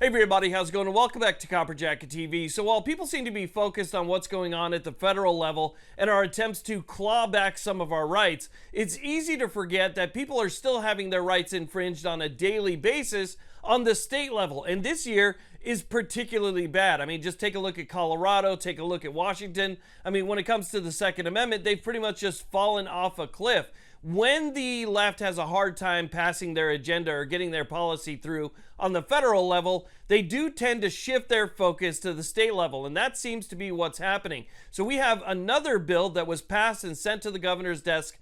Hey everybody, how's it going? And welcome back to Copper Jacket TV. So while people seem to be focused on what's going on at the federal level and our attempts to claw back some of our rights, it's easy to forget that people are still having their rights infringed on a daily basis on the state level. And this year is particularly bad. I mean, just take a look at Colorado, take a look at Washington. I mean, when it comes to the Second Amendment, they've pretty much just fallen off a cliff. When the left has a hard time passing their agenda or getting their policy through on the federal level, they do tend to shift their focus to the state level, and that seems to be what's happening. So we have another bill that was passed and sent to the governor's desk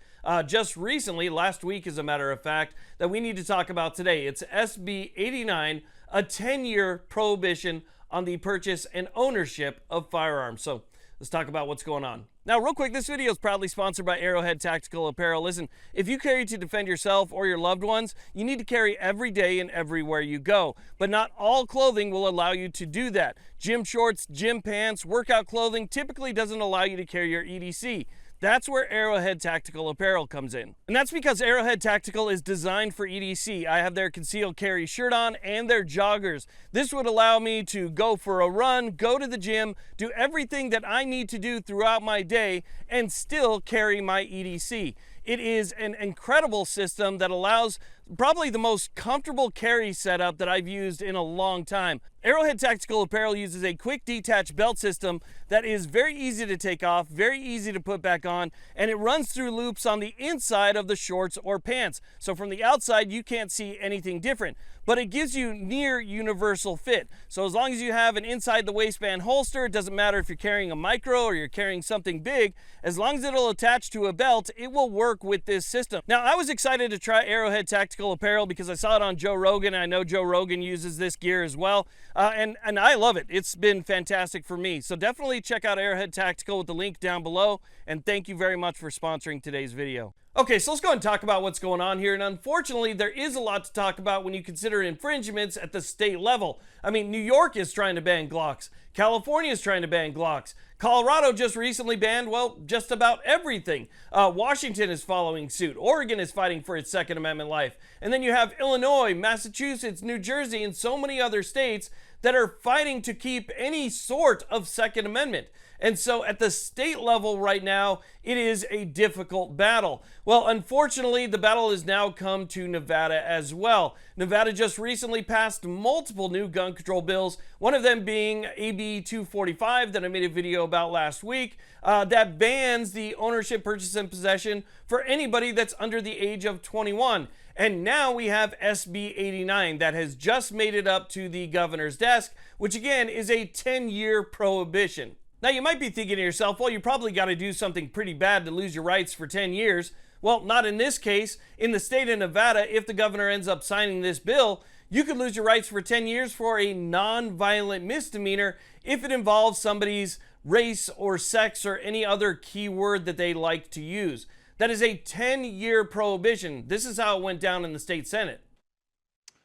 just recently, last week as a matter of fact, that we need to talk about today. It's SB 89, a 10-year prohibition on the purchase and ownership of firearms. So let's talk about what's going on. Now, real quick, this video is proudly sponsored by Arrowhead Tactical Apparel. Listen, if you carry to defend yourself or your loved ones, you need to carry every day and everywhere you go. But not all clothing will allow you to do that. Gym shorts, gym pants, workout clothing typically doesn't allow you to carry your EDC. That's where Arrowhead Tactical Apparel comes in. And that's because Arrowhead Tactical is designed for EDC. I have their concealed carry shirt on and their joggers. This would allow me to go for a run, go to the gym, do everything that I need to do throughout my day and still carry my EDC. It is an incredible system that allows probably the most comfortable carry setup that I've used in a long time. Arrowhead Tactical Apparel uses a quick detach belt system that is very easy to take off, very easy to put back on, and it runs through loops on the inside of the shorts or pants. So from the outside, you can't see anything different, but it gives you near universal fit. So as long as you have an inside the waistband holster, it doesn't matter if you're carrying a micro or you're carrying something big, as long as it'll attach to a belt, it will work with this system. Now, I was excited to try Arrowhead Tactical Apparel because I saw it on Joe Rogan, and I know Joe Rogan uses this gear as well, and I love it. It's been fantastic for me. So definitely check out Arrowhead Tactical with the link down below, and thank you very much for sponsoring today's video. Okay, so let's go and talk about what's going on here. And unfortunately, there is a lot to talk about when you consider infringements at the state level. I mean, New York is trying to ban Glocks. California is trying to ban Glocks. Colorado just recently banned, well, just about everything. Washington is following suit. Oregon is fighting for its Second Amendment life. And then you have Illinois, Massachusetts, New Jersey, and so many other states that are fighting to keep any sort of Second Amendment. And so at the state level right now, it is a difficult battle. Well, unfortunately, the battle has now come to Nevada as well. Nevada just recently passed multiple new gun control bills, one of them being AB 245 that I made a video about last week, that bans the ownership, purchase, and possession for anybody that's under the age of 21. And now we have SB 89 that has just made it up to the governor's desk, which again is a 10-year prohibition. Now, you might be thinking to yourself, well, you probably got to do something pretty bad to lose your rights for 10 years. Well, not in this case. In the state of Nevada, if the governor ends up signing this bill, you could lose your rights for 10 years for a non-violent misdemeanor if it involves somebody's race or sex or any other keyword that they like to use. That is a 10-year prohibition. This is how it went down in the state Senate.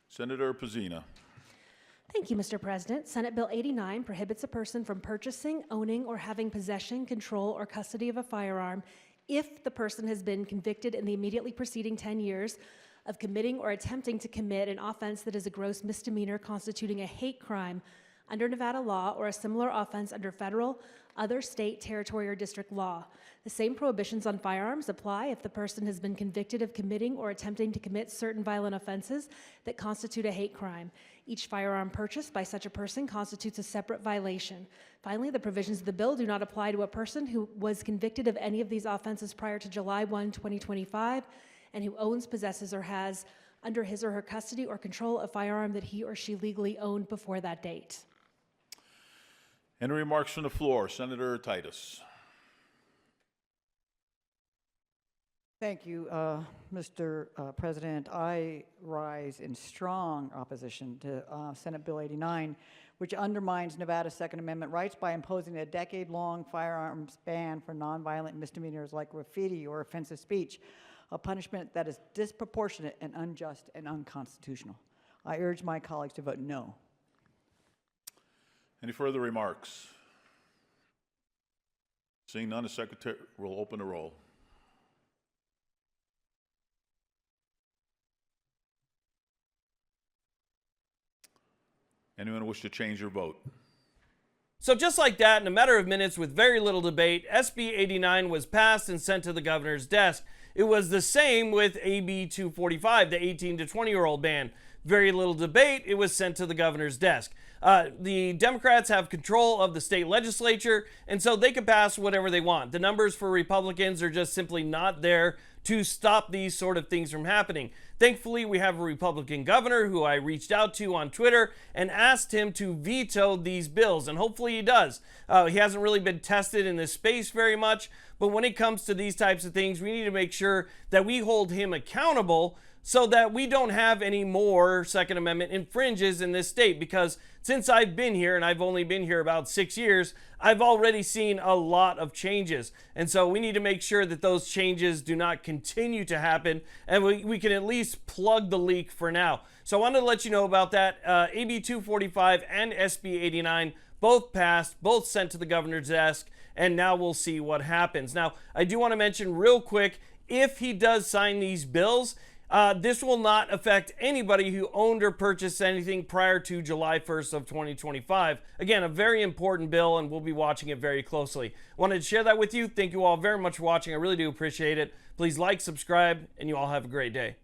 Senator Pizzina. Thank you, Mr. President. Senate Bill 89 prohibits a person from purchasing, owning, or having possession, control, or custody of a firearm if the person has been convicted in the immediately preceding 10 years of committing or attempting to commit an offense that is a gross misdemeanor constituting a hate crime under Nevada law or a similar offense under federal, other state, territory, or district law. The same prohibitions on firearms apply if the person has been convicted of committing or attempting to commit certain violent offenses that constitute a hate crime. Each firearm purchased by such a person constitutes a separate violation. Finally, the provisions of the bill do not apply to a person who was convicted of any of these offenses prior to July 1, 2025, and who owns, possesses, or has under his or her custody or control a firearm that he or she legally owned before that date. Any remarks from the floor? Senator Titus. Thank you, Mr. President. I rise in strong opposition to Senate Bill 89, which undermines Nevada's Second Amendment rights by imposing a decade-long firearms ban for nonviolent misdemeanors like graffiti or offensive speech, a punishment that is disproportionate and unjust and unconstitutional. I urge my colleagues to vote no. Any further remarks? Seeing none, the Secretary will open the roll. Anyone wish to change their vote? So just like that, in a matter of minutes with very little debate, SB 89 was passed and sent to the governor's desk. It was the same with AB 245, the 18 to 20-year-old ban. Very little debate, it was sent to the governor's desk. The Democrats have control of the state legislature, and so they can pass whatever they want. The numbers for Republicans are just simply not there to stop these sort of things from happening. Thankfully, we have a Republican governor who I reached out to on Twitter and asked him to veto these bills, and hopefully he does. He hasn't really been tested in this space very much, but when it comes to these types of things, we need to make sure that we hold him accountable so that we don't have any more Second Amendment infringes in this state. Because since I've been here, and I've only been here about 6 years, I've already seen a lot of changes. And so we need to make sure that those changes do not continue to happen, and we can at least plug the leak for now. So I wanted to let you know about that. AB 245 and SB 89 both passed, both sent to the governor's desk, and now we'll see what happens. Now, I do want to mention real quick, if he does sign these bills, this will not affect anybody who owned or purchased anything prior to July 1st of 2025. Again, a very important bill, and we'll be watching it very closely. Wanted to share that with you. Thank you all very much for watching. I really do appreciate it. Please like, subscribe, and you all have a great day.